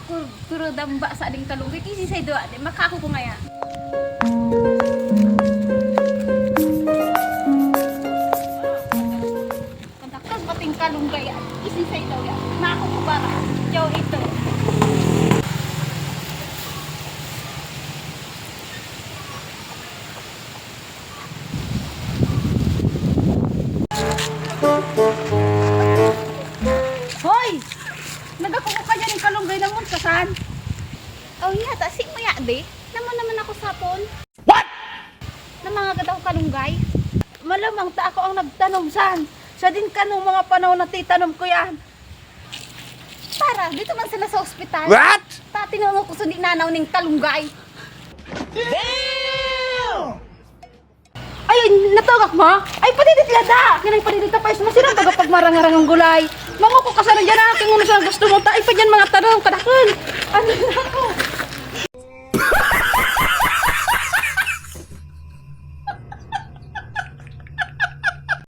kuro damba sa ading kalunggay kisi say doa de makako ko ngaya. Kantakas pating kalunggay isi say daw ya. Nako ko para. Jow ito. Hoy! Nagakuha ka dyan ng kalunggay ng muntasan. Oh iya, tasik mo ya, de. Naman ako sapon. What? Na mga gadaw kalunggay. Malamang ta ako ang nagtanom san. Sa din ka nung mga panahon na titanom ko yan. Para, dito man sila sa ospital. What? Tatinong ko sa di nanaw ng kalunggay. Damn! Ay, natagak mo? Ay, padidit lada! Kinay padidit ka pa is masirang pag marang-arang ang gulay. Mango ko kasano dyan aking uno sa gusto mo. Ay pa dyan mga tanong kadakon. Ano na ako?